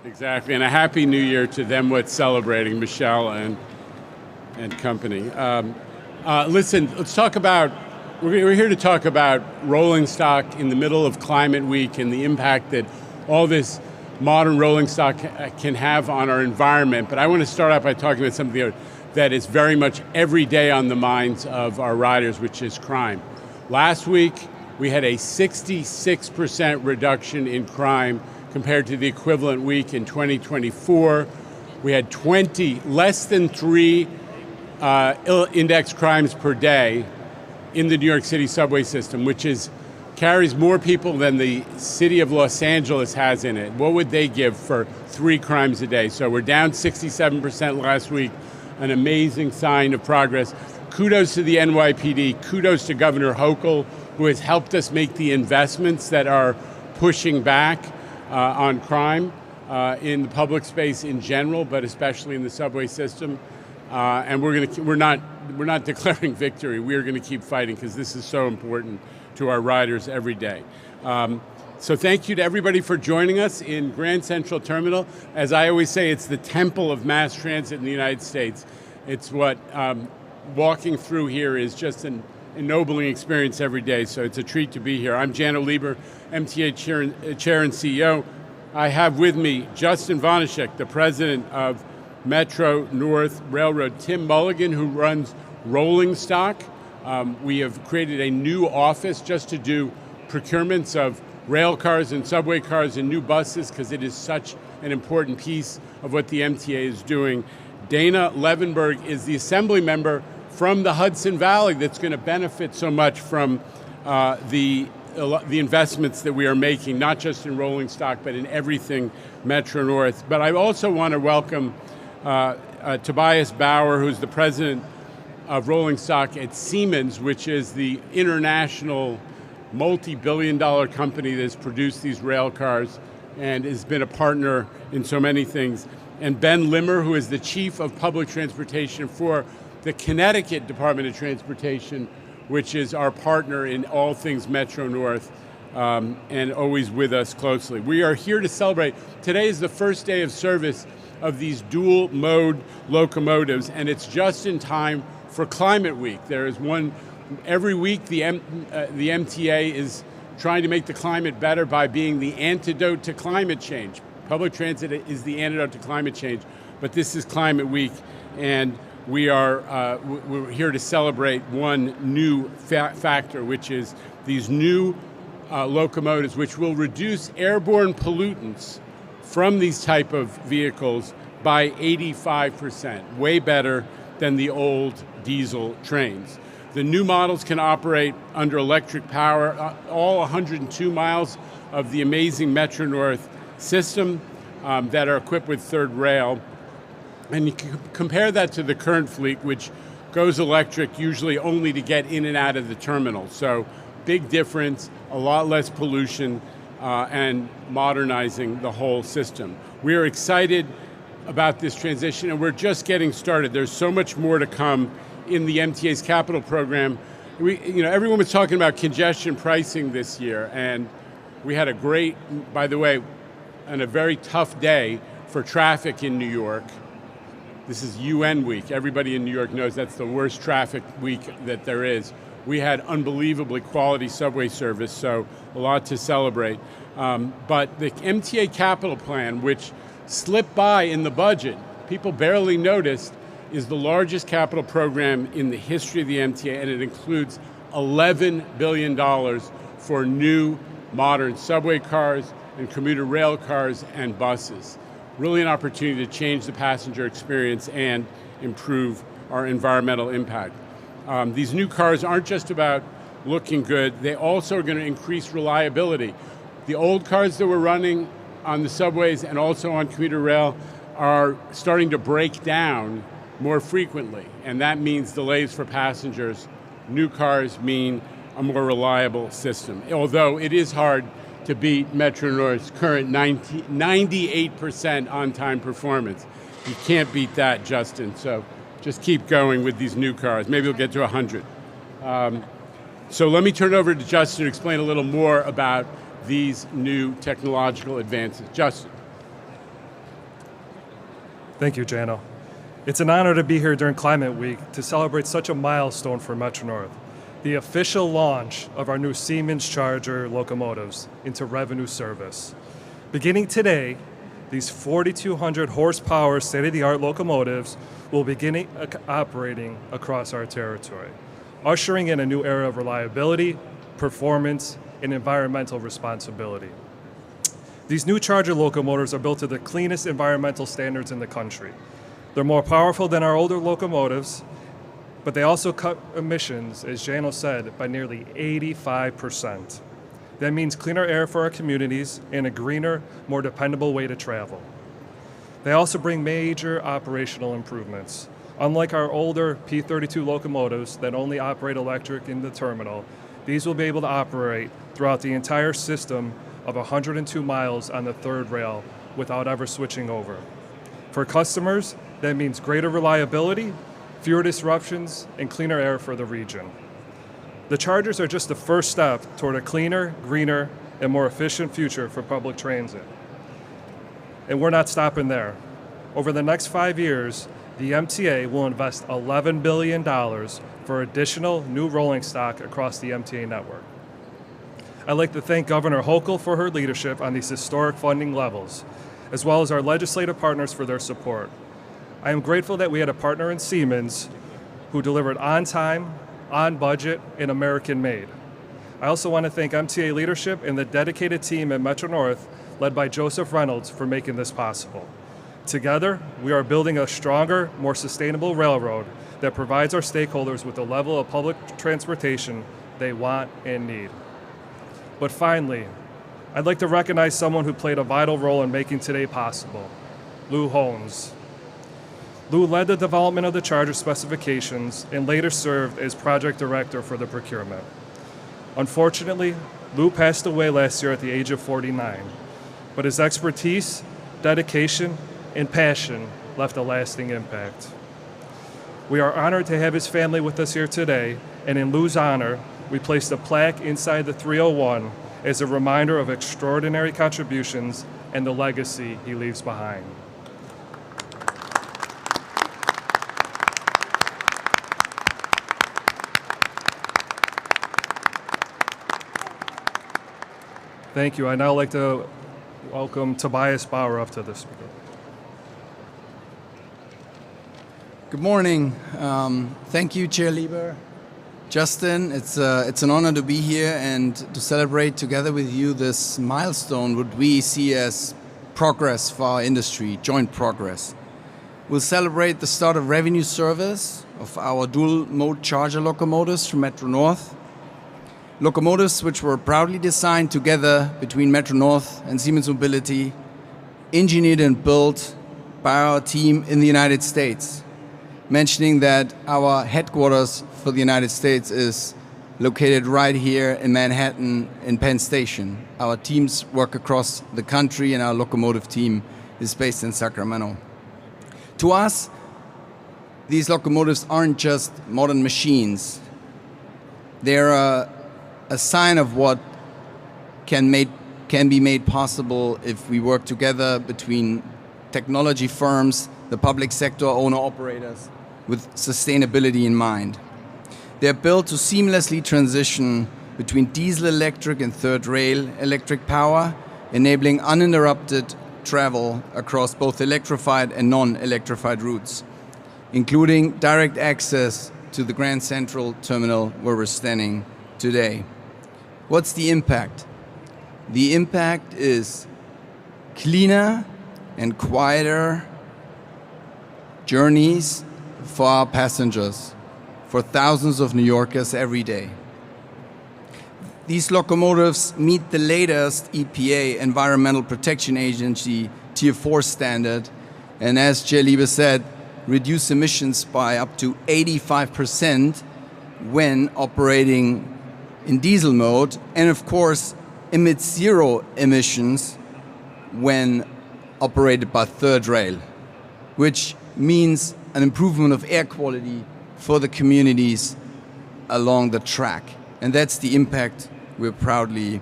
Exactly, and a happy new year to them what's celebrating, Michelle and company. Listen, let's talk about, we're here to talk about rolling stock in the middle of Climate Week and the impact that all this modern rolling stock can have on our environment. But I want to start out by talking about something that is very much every day on the minds of our riders, which is crime. Last week, we had a 66% reduction in crime compared to the equivalent week in 2024. We had less than 3 index crimes per day in the New York City subway system, which carries more people than the city of Los Angeles has in it. What would they give for 3 crimes a day? So we're down 67% last week, an amazing sign of progress. Kudos to the NYPD, kudos to Governor Hochul, who has helped us make the investments that are pushing back on crime in the public space in general, but especially in the subway system. And we're not declaring victory. We're going to keep fighting because this is so important to our riders every day. So thank you to everybody for joining us in Grand Central Terminal. As I always say, it's the temple of mass transit in the United States. It's what walking through here is just an ennobling experience every day, so it's a treat to be here. I'm Jano Lieber, MTA Chair and CEO. I have with me Justin Vanishek, the president of Metro North Railroad, Tim Mulligan, who runs rolling stock. We have created a new office just to do procurements of rail cars and subway cars and new buses because it is such an important piece of what the MTA is doing. Dana Levenberg is the assembly member from the Hudson Valley that's going to benefit so much from the investments that we are making, not just in rolling stock, but in everything Metro North. But I also want to welcome Tobias Bauer, who's the president of rolling stock at Siemens, which is the international multi-billion-dollar company that's produced these rail cars and has been a partner in so many things. And Ben Limmer, who is the chief of public transportation for the Connecticut Department of Transportation, which is our partner in all things Metro North, and always with us closely. We are here to celebrate. Today is the first day of service of these dual mode locomotives, and it's just in time for Climate Week. There is one every week. The MTA is trying to make the climate better by being the antidote to climate change. Public transit is the antidote to climate change, but this is Climate Week, and we're here to celebrate one new factor, which is these new locomotives, which will reduce airborne pollutants from these type of vehicles by 85%, way better than the old diesel trains. The new models can operate under electric power, all 102 miles of the amazing Metro North system that are equipped with third rail. And you can compare that to the current fleet, which goes electric usually only to get in and out of the terminal. So big difference, a lot less pollution, and modernizing the whole system. We are excited about this transition, and we're just getting started. There's so much more to come in the MTA's capital program. Everyone was talking about congestion pricing this year, and we had by the way, and a very tough day for traffic in New York. This is UN week. Everybody in New York knows that's the worst traffic week that there is. We had unbelievably quality subway service, so a lot to celebrate. But the MTA capital plan, which slipped by in the budget, people barely noticed, is the largest capital program in the history of the MTA, and it includes $11 billion for new modern subway cars and commuter rail cars and buses. Really an opportunity to change the passenger experience and improve our environmental impact. These new cars aren't just about looking good, they also are going to increase reliability. The old cars that were running on the subways and also on commuter rail are starting to break down more frequently, and that means delays for passengers. New cars mean a more reliable system, although it is hard to beat Metro North's current 98% on-time performance. You can't beat that, Justin, so just keep going with these new cars. Maybe we'll get to 100. So let me turn it over to Justin to explain a little more about these new technological advances. Justin. Thank you, Jano. It's an honor to be here during Climate Week to celebrate such a milestone for Metro-North, the official launch of our new Siemens Charger locomotives into revenue service. Beginning today, these 4,200 horsepower state-of-the-art locomotives will begin operating across our territory, ushering in a new era of reliability, performance, and environmental responsibility. These new Charger locomotives are built to the cleanest environmental standards in the country. They're more powerful than our older locomotives, but they also cut emissions, as Jano said, by nearly 85%. That means cleaner air for our communities and a greener, more dependable way to travel. They also bring major operational improvements. Unlike our older P32 locomotives that only operate electric in the terminal, these will be able to operate throughout the entire system of 102 miles on the third rail without ever switching over. For customers, that means greater reliability, fewer disruptions, and cleaner air for the region. The Chargers are just the first step toward a cleaner, greener, and more efficient future for public transit. And we're not stopping there. Over the next 5 years, the MTA will invest $11 billion for additional new rolling stock across the MTA network. I'd like to thank Governor Hochul for her leadership on these historic funding levels, as well as our legislative partners for their support. I am grateful that we had a partner in Siemens who delivered on time, on budget, and American-made. I also want to thank MTA leadership and the dedicated team at Metro-North, led by Joseph Reynolds, for making this possible. Together, we are building a stronger, more sustainable railroad that provides our stakeholders with the level of public transportation they want and need. But finally, I'd like to recognize someone who played a vital role in making today possible, Lou Holmes. Lou led the development of the Charger specifications and later served as project director for the procurement. Unfortunately, Lou passed away last year at the age of 49, but his expertise, dedication, and passion left a lasting impact. We are honored to have his family with us here today, and in Lou's honor, we placed a plaque inside the 301 as a reminder of extraordinary contributions and the legacy he leaves behind. Thank you. I'd now like to welcome Tobias Bauer up to the speaker. Good morning. Thank you, Chair Lieber. Justin, it's an honor to be here and to celebrate together with you this milestone, what we see as progress for our industry, joint progress. We'll celebrate the start of revenue service of our dual-mode Charger locomotives from Metro-North. Locomotives which were proudly designed together between Metro-North and Siemens Mobility, engineered and built by our team in the United States. Mentioning that our headquarters for the United States is located right here in Manhattan in Penn Station. Our teams work across the country and our locomotive team is based in Sacramento. To us, these locomotives aren't just modern machines. They're a sign of what can be made possible if we work together between technology firms, the public sector, owner-operators, with sustainability in mind. They're built to seamlessly transition between diesel electric and third rail electric power, enabling uninterrupted travel across both electrified and non-electrified routes, including direct access to the Grand Central Terminal where we're standing today. What's the impact? The impact is cleaner and quieter journeys for our passengers, for thousands of New Yorkers every day. These locomotives meet the latest EPA, Environmental Protection Agency, Tier 4 standard, and as Chair Liebe said, reduce emissions by up to 85% when operating in diesel mode, and of course, emit zero emissions when operated by third rail, which means an improvement of air quality for the communities along the track. And that's the impact we're proudly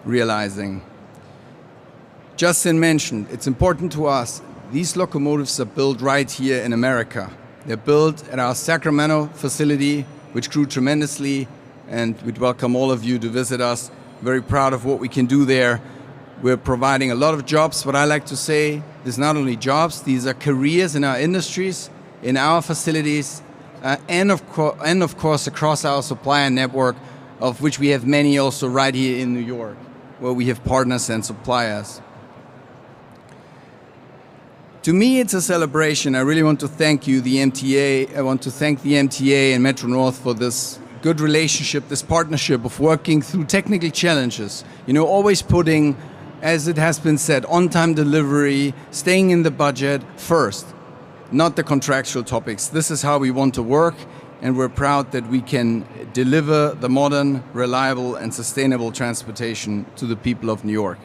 realizing. Justin mentioned, it's important to us these locomotives are built right here in America. They're built at our Sacramento facility, which grew tremendously, and we'd welcome all of you to visit us. Very proud of what we can do there. We're providing a lot of jobs, but I like to say there's not only jobs, these are careers in our industries, in our facilities, and of course across our supplier network, of which we have many also right here in New York, where we have partners and suppliers. To me, it's a celebration. I really want to thank you, the MTA. I want to thank the MTA and Metro North for this good relationship, this partnership of working through technical challenges. You know, always putting, as it has been said, on-time delivery, staying in the budget first, not the contractual topics. This is how we want to work, and we're proud that we can deliver the modern, reliable, and sustainable transportation to the people of New York.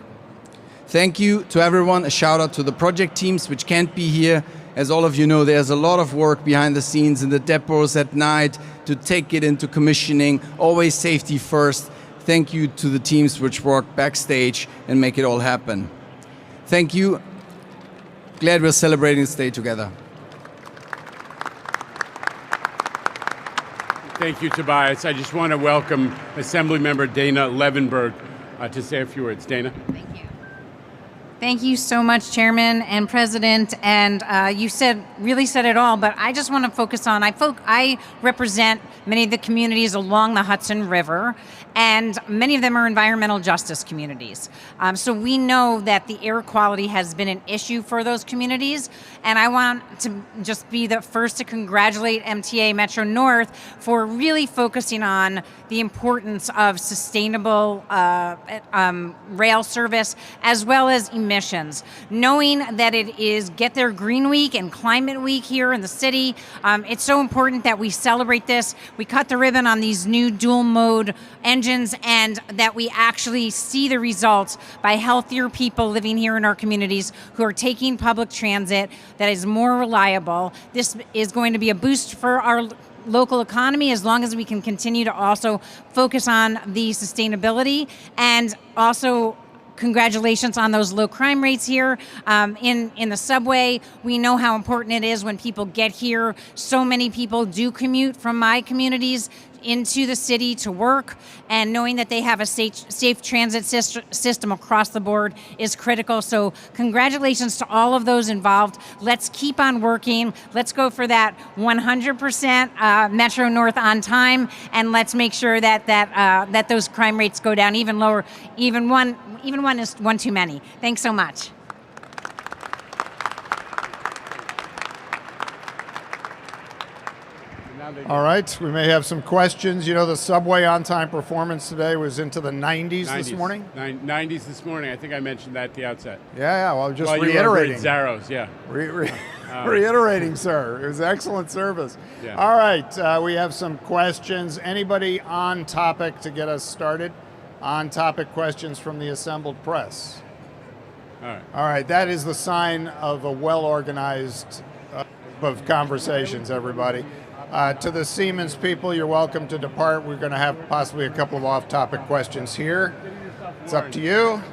Thank you to everyone. A shout out to the project teams, which can't be here. As all of you know, there's a lot of work behind the scenes in the depots at night to take it into commissioning, always safety first. Thank you to the teams which work backstage and make it all happen. Thank you. Glad we're celebrating this day together. Thank you, Tobias. I just want to welcome Assemblymember Dana Levenberg to say a few words. Dana. Thank you. Thank you so much, Chairman and President. And you really said it all, but I just want to focus on, I represent many of the communities along the Hudson River, and many of them are environmental justice communities. So we know that the air quality has been an issue for those communities, and I want to just be the first to congratulate MTA Metro North for really focusing on the importance of sustainable rail service as well as emissions. Knowing that it is Get There Green Week and Climate Week here in the city, it's so important that we celebrate this. We cut the ribbon on these new dual mode engines, and that we actually see the results by healthier people living here in our communities who are taking public transit that is more reliable. This is going to be a boost for our local economy as long as we can continue to also focus on the sustainability. And also congratulations on those low crime rates here in the subway. We know how important it is when people get here. So many people do commute from my communities into the city to work, and knowing that they have a safe transit system across the board is critical. So congratulations to all of those involved. Let's keep on working. Let's go for that 100% Metro North on time, and let's make sure that those crime rates go down even lower. Even one is one too many. Thanks so much. All right, we may have some questions. You know, the subway on-time performance today was into the 90s this morning? 90s this morning. I think I mentioned that at the outset. Yeah, well, just While reiterating. You were over at Zaros, yeah. Reiterating, sir. It was excellent service. Yeah. All right, we have some questions. Anybody on topic to get us started? On-topic questions from the assembled press. All right, that is the sign of a well-organized of conversations, everybody. To the Siemens people, you're welcome to depart. We're going to have possibly a couple of off-topic questions here. It's up to you.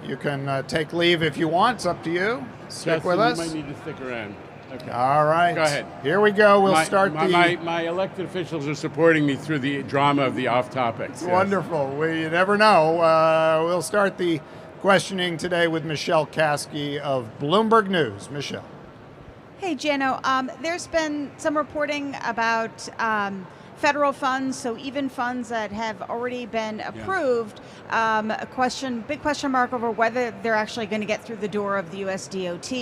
You can take leave if you want. It's up to you. Stick Justin, with us. You might need to stick around. Okay. All right. Go ahead. Here we go. We'll start my elected officials are supporting me through the drama of the off-topics. Yes. Wonderful. You never know. We'll start the questioning today with Michelle Caskey of Bloomberg News. Michelle. Hey, Jano, there's been some reporting about federal funds, so even funds that have already been approved, big question mark over whether they're actually going to get through the door of the US DOT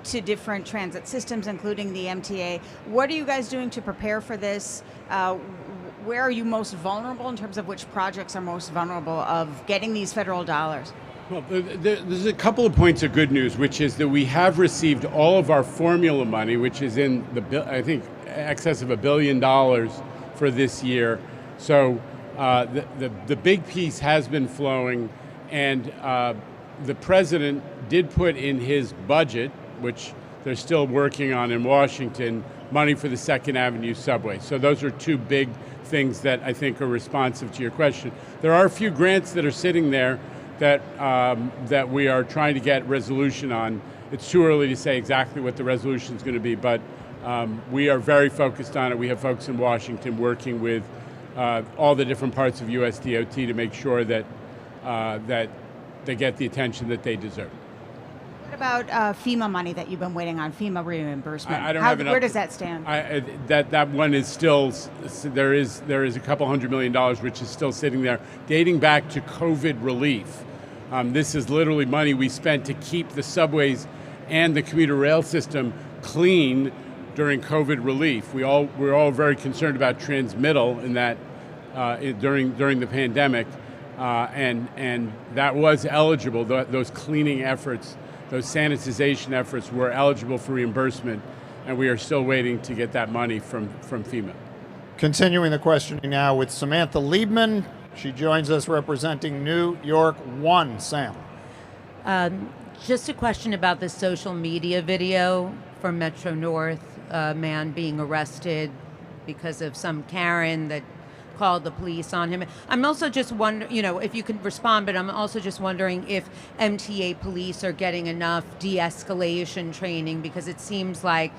to different transit systems, including the MTA. What are you guys doing to prepare for this? Where are you most vulnerable in terms of which projects are most vulnerable of getting these federal dollars? Well, there's a couple of points of good news, which is that we have received all of our formula money, which is in I think excess of $1 billion for this year. So the big piece has been flowing, and the president did put in his budget, which they're still working on in Washington, money for the Second Avenue subway. So those are two big things that I think are responsive to your question. There are a few grants that are sitting there that we are trying to get resolution on, it's too early to say exactly what the resolution is going to be, but we are very focused on it. We have folks in Washington working with all the different parts of USDOT to make sure that that they get the attention that they deserve. What about FEMA money that you've been waiting on, FEMA reimbursement? I don't have enough. Where does that stand? That one is still, there is a couple $100 million which is still sitting there, dating back to COVID relief. This is literally money we spent to keep the subways and the commuter rail system clean during COVID relief. We're all very concerned about transmittal in that during the pandemic, and that was eligible. Those cleaning efforts, those sanitization efforts were eligible for reimbursement, and we are still waiting to get that money from FEMA. Continuing the questioning now with Samantha Liebman. She joins us representing New York 1. Sam. Just a question about the social media video from Metro North, a man being arrested because of some Karen that called the police on him. I'm also just wondering, if you can respond, but I'm also just wondering if MTA police are getting enough de-escalation training, because it seems like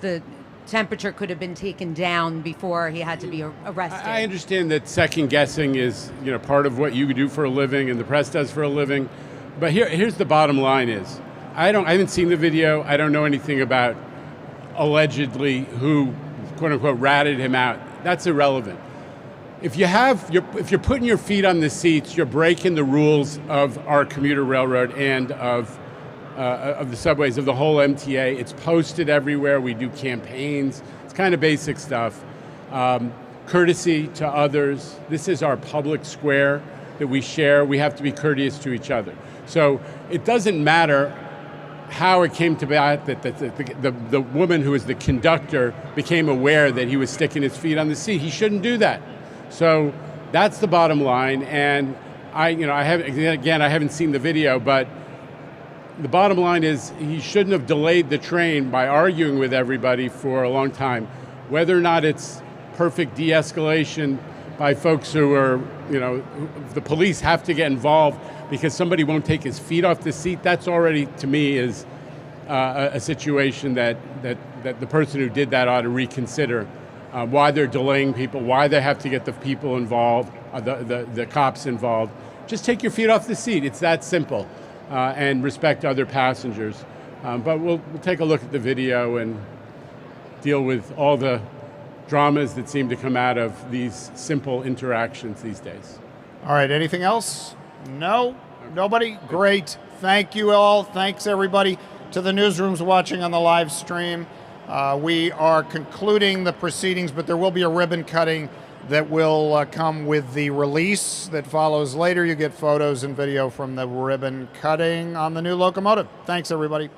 the temperature could have been taken down before he had to be arrested. I understand that second guessing is part of what you do for a living and the press does for a living, but here's the bottom line is, I haven't seen the video. I don't know anything about allegedly who quote unquote ratted him out. That's irrelevant. If you're putting your feet on the seats, you're breaking the rules of our commuter railroad and of the subways, of the whole MTA. It's posted everywhere. We do campaigns. It's kind of basic stuff. Courtesy to others. This is our public square that we share. We have to be courteous to each other. So it doesn't matter how it came to be that the woman who was the conductor became aware that he was sticking his feet on the seat. He shouldn't do that. So that's the bottom line. And I haven't seen the video, but the bottom line is he shouldn't have delayed the train by arguing with everybody for a long time. Whether or not it's perfect de-escalation by folks who are, the police have to get involved because somebody won't take his feet off the seat, that's already, to me, is a situation that the person who did that ought to reconsider why they're delaying people, why they have to get the people involved, the cops involved. Just take your feet off the seat. It's that simple. And respect other passengers. But we'll take a look at the video and deal with all the dramas that seem to come out of these simple interactions these days. All right, anything else? No? Nobody? Great. Thank you all. Thanks, everybody, to the newsrooms watching on the live stream. We are concluding the proceedings, but there will be a ribbon cutting that will come with the release that follows later. You get photos and video from the ribbon cutting on the new locomotive. Thanks, everybody.